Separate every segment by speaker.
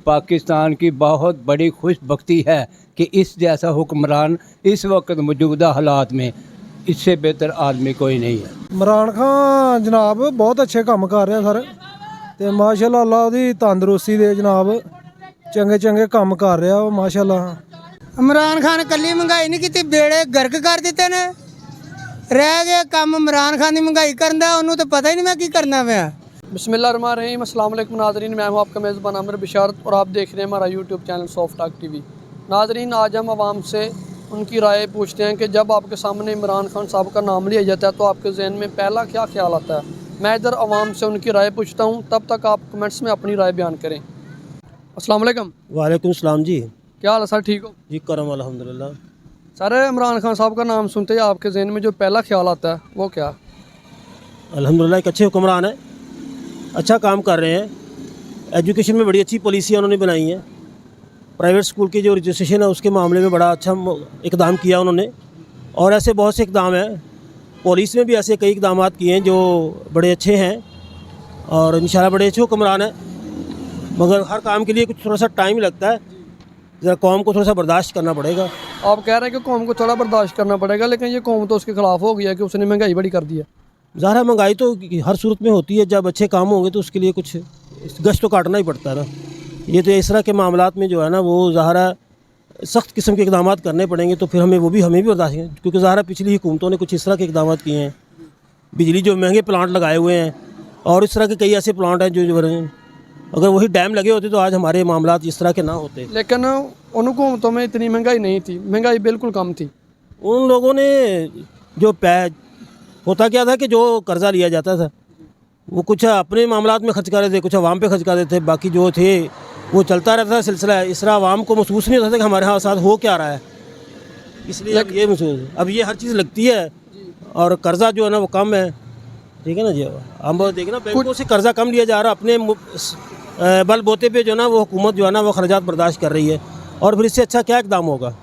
Speaker 1: पाकिस्तान की बहुत बड़ी खुशबख्ती है कि इस जैसा हुक्मरान इस वक्त मौजूदा हालात में इससे बेहतर आदमी कोई नहीं है।
Speaker 2: इमरान खान जनाब बहुत अच्छे काम कर रहा सर, तो माशाल्लाह अल्लाह ਉਹਦੀ तंदुरुस्ती दे जनाब चंगे चंगे काम कर रहा वो माशाल्लाह।
Speaker 3: इमरान खान कली महंगाई नहीं की, बेड़े गर्क कर दिते ने, रह गए काम इमरान खान की महंगाई करना, उन्होंने तो पता ही नहीं मैं की करना पाया।
Speaker 4: बिस्मिल्लाहिर्रहमानिर्रहीम, अस्सलाम वालेकुम नाज़रीन, मैं हूं आपका मेज़बान आमिर बिशारत और आप देख रहे हैं हमारा YouTube channel soft talk TV. नाज़रीन, आज हम आवाम से उनकी राय पूछते हैं कि जब आपके सामने इमरान खान साहब का नाम लिया जाता है तो आपके जहन में पहला क्या ख्याल आता है। मैं इधर आवाम से उनकी राय पूछता हूँ, तब तक आप कमेंट्स में अपनी राय बयान करें। अस्सलाम वालेकुम।
Speaker 5: वालेकुम सलाम जी।
Speaker 4: क्या हाल है सर, ठीक हो
Speaker 5: जी करम अल्हम्दुलिल्लाह।
Speaker 4: सर, इमरान खान साहब का नाम सुनते ही आपके जहन में जो पहला ख्याल आता है वो क्या?
Speaker 5: अल्हम्दुलिल्लाह एक अच्छे हुक्मरान है, अच्छा काम कर रहे हैं। एजुकेशन में बड़ी अच्छी पॉलिसियाँ उन्होंने बनाई हैं। प्राइवेट स्कूल की जो रजिस्ट्रेशन है उसके मामले में बड़ा अच्छा इकदाम किया उन्होंने, और ऐसे बहुत से इकदाम हैं। पुलिस में भी ऐसे कई इकदाम किए हैं जो बड़े अच्छे हैं, और इंशाल्लाह बड़े अच्छे हुक्मरान हैं। मगर हर काम के लिए कुछ थोड़ा सा टाइम लगता है, ज़रा कौम को थोड़ा सा बर्दाश्त करना पड़ेगा।
Speaker 4: आप कह रहे हैं कि कौम को थोड़ा बर्दाश्त करना पड़ेगा, लेकिन ये कौम तो उसके खिलाफ हो गया कि उसने महंगाई बड़ी कर दी है।
Speaker 5: ज़ाहिर महंगाई तो हर सूरत में होती है, जब अच्छे काम होंगे तो उसके लिए कुछ गश्त तो काटना ही पड़ता है ना। ये तो इस तरह के मामलात में जो है ना वो ज़ाहिर सख्त किस्म के इकदाम करने पड़ेंगे, तो फिर हमें भी बर्दाश्त है, क्योंकि ज़ाहिर पिछली हुकूमतों ने कुछ इस तरह के इकदाम किए हैं। बिजली जो महंगे प्लांट लगाए हुए हैं, और इस तरह के कई ऐसे प्लांट हैं जो अगर वही डैम लगे होते तो आज हमारे मामलात इस तरह के ना होते।
Speaker 4: लेकिन उन हुकूमतों में इतनी महंगाई नहीं थी, महंगाई बिल्कुल कम थी।
Speaker 5: उन लोगों ने जो होता क्या था कि जो कर्ज़ा लिया जाता था वो कुछ अपने मामलात में खर्च कर रहे थे, कुछ आवाम पे खर्च कर रहे थे, बाकी जो थे वो चलता रहता था सिलसिला। इस तरह आवाम को महसूस नहीं होता था कि हमारे यहाँ साथ हो क्या रहा है, इसलिए ये महसूस अब ये हर चीज़ लगती है। और कर्ज़ा जो है ना वो कम है, ठीक है ना जी। हम देखना बैंकों से कर्ज़ा कम लिया जा रहा है, अपने बल बोते पे जो है ना वो हुकूमत जो है ना वो खर्चात बर्दाश्त कर रही है, और फिर इससे अच्छा क्या इकदाम होगा।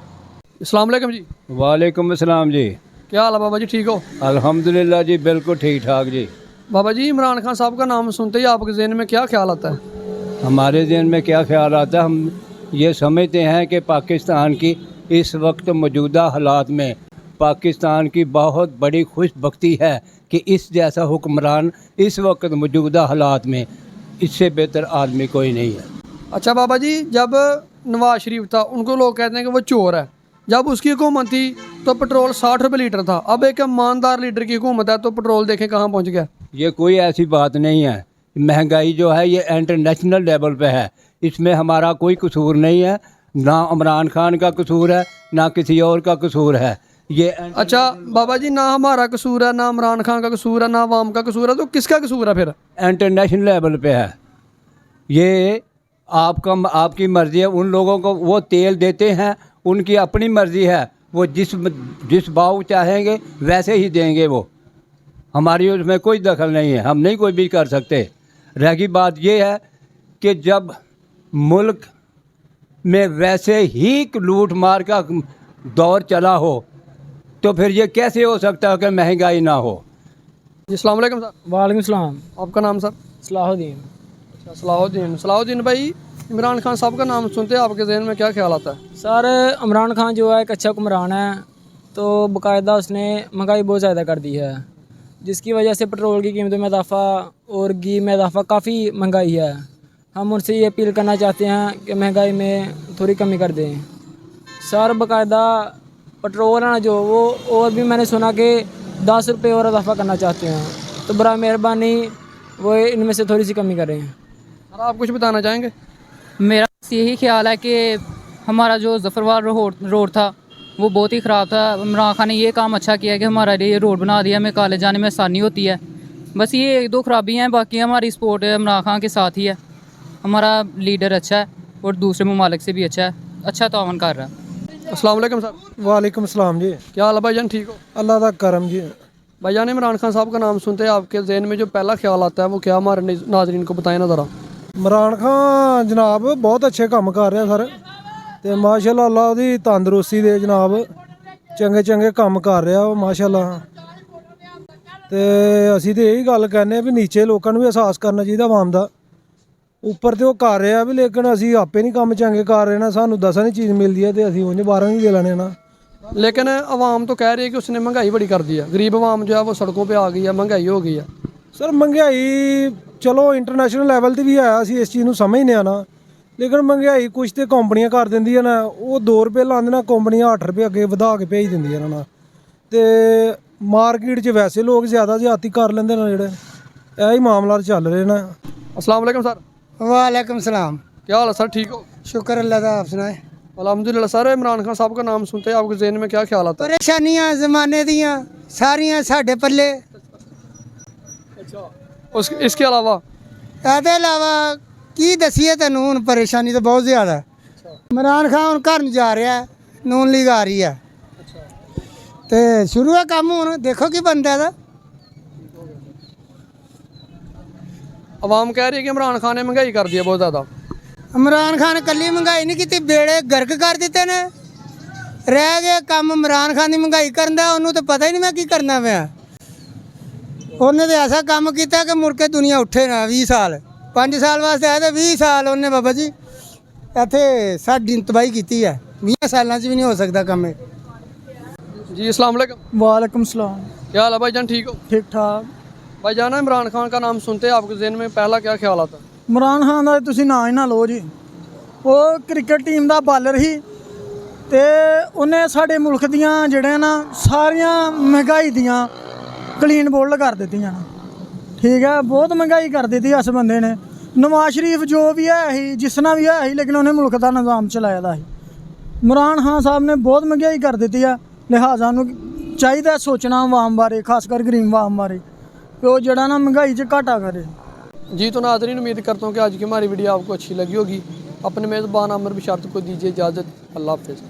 Speaker 4: अस्सलाम वालेकुम जी।
Speaker 1: वालेकुम अस्सलाम जी।
Speaker 4: क्या हाल है बाबा जी, ठीक हो?
Speaker 1: अल्हम्दुलिल्लाह जी, बिल्कुल ठीक ठाक जी।
Speaker 4: बाबा जी, इमरान खान साहब का नाम सुनते ही आपके जहन में क्या ख्याल आता है?
Speaker 1: हमारे जहन में क्या ख्याल आता है, हम ये समझते हैं कि पाकिस्तान की इस वक्त मौजूदा हालात में पाकिस्तान की बहुत बड़ी खुशबख्ती है कि इस जैसा हुक्मरान इस वक्त मौजूदा हालात में इससे बेहतर आदमी कोई नहीं है।
Speaker 4: अच्छा बाबा जी, जब नवाज शरीफ था उनको लोग कहते हैं कि वो चोर है। जब उसकी हुकूमत थी तो पेट्रोल 60 रुपये लीटर था। अब एक ईमानदार लीडर की हुकूमत है तो पेट्रोल देखें कहाँ पहुँच गया।
Speaker 1: ये कोई ऐसी बात नहीं है। महंगाई जो है ये इंटरनेशनल लेवल पे है, इसमें हमारा कोई कसूर नहीं है। ना इमरान खान का कसूर है, ना किसी और का कसूर है। ये
Speaker 4: अच्छा बाबा जी, ना हमारा कसूर है, ना इमरान खान का कसूर है, ना अवाम का कसूर है, तो किसका कसूर है फिर?
Speaker 1: इंटरनेशनल लेवल पे है। ये आपकी मर्ज़ी है। उन लोगों को वो तेल देते हैं, उनकी अपनी मर्ज़ी है, वो जिस भाव चाहेंगे वैसे ही देंगे। वो हमारी उसमें कोई दखल नहीं है, हम नहीं कोई भी कर सकते। रही बात ये है कि जब मुल्क में वैसे ही लूट मार का दौर चला हो तो फिर ये कैसे हो सकता है कि महंगाई ना हो।
Speaker 4: अस्सलाम वालेकुम सर।
Speaker 3: वालेकुम सलाम।
Speaker 4: आपका नाम सर?
Speaker 3: सलाहुद्दीन।
Speaker 4: अच्छा, सलाहुद्दीन भाई, इमरान खान साहब का नाम सुनते हैं आपके जहन में क्या ख्याल आता है?
Speaker 3: सर, इमरान खान जो है एक अच्छा हुक्मरान है, तो बाकायदा उसने महंगाई बहुत ज़्यादा कर दी है, जिसकी वजह से पेट्रोल की कीमतों में इजाफा और घी में इजाफा, काफ़ी महंगाई है। हम उनसे ये अपील करना चाहते हैं कि महंगाई में थोड़ी कमी कर दें। सर, बाकायदा पेट्रोल है ना जो वो, और भी मैंने सुना कि 10 रुपये और इजाफा करना चाहते हैं, तो बड़ा मेहरबानी वो इनमें से थोड़ी सी कमी करें।
Speaker 4: सर, आप कुछ बताना चाहेंगे?
Speaker 6: मेरा यही ख्याल है कि हमारा जो जफरवाल रोड था वो बहुत ही ख़राब था। इमरान खान ने ये काम अच्छा किया कि हमारे लिए रोड बना दिया, हमें कॉलेज जाने में आसानी होती है। बस ये 1-2 खराबियाँ हैं, बाकी हमारी सपोर्ट इमरान खान के साथ ही है। हमारा लीडर अच्छा है और दूसरे ममालिक से भी अच्छा तावन कर रहा है।
Speaker 4: अस्सलाम वालेकुम सर।
Speaker 2: वालेकुम सलाम जी।
Speaker 4: क्या हाल है भाईजान, ठीक हो?
Speaker 2: अल्लाह का करम जी।
Speaker 4: भाईजान, इमरान खान साहब का नाम सुनते हैं आपके जहन में जो पहला ख्याल आता है वो क्या, हमारे नाजरीन को बताएं ना ज़रा।
Speaker 2: इमरान खान जनाब बहुत अच्छे काम कर रहा सर, तो माशाल्लाह अल्लाह ਉਹਦੀ तंदुरुस्ती दे जनाब चंगे चंगे काम कर रहा वो माशाल्लाह। तो असी तो यही गल कहने भी नीचे लोगों भी एहसास करना चाहिए आवाम का ਉੱਪਰ ਤੇ ਉਹ ਕਰ ਰਿਹਾ ਵੀ, ਲੇਕਿਨ ਅਸੀਂ ਆਪੇ ਨਹੀਂ ਕੰਮ ਚੰਗੇ ਕਰ ਰਹੇ ਨਾ, ਸਾਨੂੰ ਦਸਾਂ ਦੀ ਚੀਜ਼ ਮਿਲਦੀ ਹੈ ਤੇ ਅਸੀਂ ਉਂਝ 12 ਨਹੀਂ ਦੇ ਲੈਣੇ ਨਾ।
Speaker 4: लेकिन आवाम तो कह रही है कि उसने महंगाई बड़ी कर दी है, गरीब आवाम जो है वो सड़कों पे आ गई है, महंगाई हो गई है।
Speaker 2: ਸਰ ਮਹਿੰਗਾਈ ਚਲੋ ਇੰਟਰਨੈਸ਼ਨਲ ਲੈਵਲ ਤੇ ਵੀ ਹੈ, ਅਸੀਂ ਇਸ ਚੀਜ਼ ਨੂੰ ਸਮਝਦੇ ਆ ਨਾ, ਲੇਕਿਨ ਮਹਿੰਗਾਈ ਕੁਛ ਤੇ ਕੰਪਨੀਆਂ ਕਰ ਦਿੰਦੀਆਂ ਨਾ, ਉਹ 2 ਰੁਪਏ ਲਾਉਂਦੇ ਨਾ, ਕੰਪਨੀਆਂ 8 ਰੁਪਏ ਅੱਗੇ ਵਧਾ ਕੇ ਭੇਜ ਦਿੰਦੀਆਂ ਨਾ। ਤੇ ਮਾਰਕੀਟ 'ਚ ਵੈਸੇ ਲੋਕ ਜ਼ਿਆਦਾ ਜ਼ਿਆਤੀ ਕਰ ਲੈਂਦੇ ਨੇ, ਜਿਹੜੇ ਇਹ ਹੀ ਮਾਮਲਾ ਚੱਲ ਰਹੇ ਨੇ।
Speaker 4: अस्सलाम वालेकुम सर।
Speaker 7: वालेकुम सलाम।
Speaker 4: क्या हाल है सर, ठीक हो?
Speaker 7: शुक्र अल्लाह का, आप सुनाए।
Speaker 4: अल्हम्दुलिल्लाह। सर इमरान खान साहब का नाम सुनते ही आपके जहन में क्या ख्याल आता है?
Speaker 7: परेशानियां ज़माने दियां सारियां साढ़े पल्ले।
Speaker 4: इसके अलावा
Speaker 7: ਇਹਦੇ ਇਲਾਵਾ ਕੀ ਦਸੀਏ ਤੈਨੂੰ, ਹੁਣ ਪਰੇਸ਼ਾਨੀ ਤਾਂ ਬਹੁਤ ਜ਼ਿਆਦਾ ਹੈ। ਇਮਰਾਨ ਖਾਨ ਹੁਣ ਘਰ ਨੂੰ ਜਾ ਰਿਹਾ ਹੈ, ਨੂਨ ਲੀਗ ਆ ਰਹੀ ਹੈ ਤੇ ਸ਼ੁਰੂ ਹੈ ਕੰਮ, ਹੁਣ ਦੇਖੋ ਕੀ ਬਣਦਾ ਇਹਦਾ।
Speaker 4: आवाम कह रही है कि इमरान खान ने महंगाई कर दी है बहुत ज़्यादा।
Speaker 7: ਇਮਰਾਨ ਖਾਨ ਕੱਲੀ ਮਹਿੰਗਾਈ ਨਹੀਂ ਕੀਤੀ, ਬੇੜੇ ਗਰਕ ਕਰ ਦਿੱਤੇ ਨੇ। ਰਹਿ ਗਏ ਕੰਮ ਇਮਰਾਨ ਖਾਨ ਦੀ ਮਹਿੰਗਾਈ ਕਰਨ ਦਾ, ਉਹਨੂੰ ਤਾਂ ਪਤਾ ਹੀ ਨਹੀਂ ਮੈਂ ਕੀ ਕਰਨਾ ਪਿਆ। ਉਹਨੇ ਤਾਂ ਐਸਾ ਕੰਮ ਕੀਤਾ ਕਿ ਮੁੜ ਕੇ ਦੁਨੀਆ ਉੱਠੇ ਨਾ। 20 ਸਾਲ 5 ਸਾਲ ਵਾਸਤੇ ਆਏ ਤੇ 20 ਸਾਲ ਉਹਨੇ ਬਾਬਾ ਜੀ ਇੱਥੇ ਸਾਡੀ ਤਬਾਹੀ ਕੀਤੀ ਹੈ। 20 ਸਾਲਾਂ 'ਚ ਵੀ ਨਹੀਂ ਹੋ ਸਕਦਾ ਕੰਮ ਇਹ।
Speaker 4: जी अस्सलाम वालेकुम।
Speaker 3: वालेकुम सलाम।
Speaker 4: क्या हाल है भाईजान, ठीक हो?
Speaker 3: ठीक ठाक।
Speaker 4: भाईजान इमरान खान का नाम सुनते ही आपके जहन में पहला क्या ख्याल आता है?
Speaker 3: ਇਮਰਾਨ ਖਾਨ ਦਾ ਤੁਸੀਂ ਨਾਂ ਹੀ ਨਾ ਲਓ ਜੀ। ਉਹ ਕ੍ਰਿਕਟ ਟੀਮ ਦਾ ਬਾਲਰ ਸੀ ਤੇ ਉਹਨੇ ਸਾਡੇ ਮੁਲਕ ਦੀਆਂ ਜਿਹੜੇ ਨਾ ਸਾਰੀਆਂ ਮਹਿੰਗਾਈ ਦੀਆਂ ਕਲੀਨ ਬੋਲਡ ਕਰ ਦਿੱਤੀਆਂ ਨਾ। ਠੀਕ ਹੈ, ਬਹੁਤ ਮਹਿੰਗਾਈ ਕਰ ਦਿੱਤੀ ਇਸ ਬੰਦੇ ਨੇ। ਨਵਾਜ਼ ਸ਼ਰੀਫ ਜੋ ਵੀ ਹੈ ਸੀ, ਜਿਸ ਨਾਲ ਵੀ ਹੈ ਸੀ, ਲੇਕਿਨ ਉਹਨੇ ਮੁਲਕ ਦਾ ਨਿਜ਼ਾਮ ਚਲਾਇਆ ਦਾ ਸੀ। ਇਮਰਾਨ ਖਾਨ ਸਾਹਿਬ ਨੇ ਬਹੁਤ ਮਹਿੰਗਾਈ ਕਰ ਦਿੱਤੀ ਆ, ਲਿਹਾਜ਼ਾ ਉਹਨੂੰ ਚਾਹੀਦਾ ਸੋਚਣਾ ਆਵਾਮ ਬਾਰੇ, ਖਾਸ ਕਰ ਗਰੀਬ ਆਵਾਮ ਬਾਰੇ, ਕਿ ਉਹ ਜਿਹੜਾ ਨਾ ਮਹਿੰਗਾਈ 'ਚ ਘਾਟਾ ਕਰੇ।
Speaker 4: जी तो नाज़रीन, उम्मीद करता हूँ कि आज की हमारी वीडियो आपको अच्छी लगी होगी। अपने मेज़बान आमिर बिशारत को दीजिए इजाज़त। अल्लाह हाफ़िज़।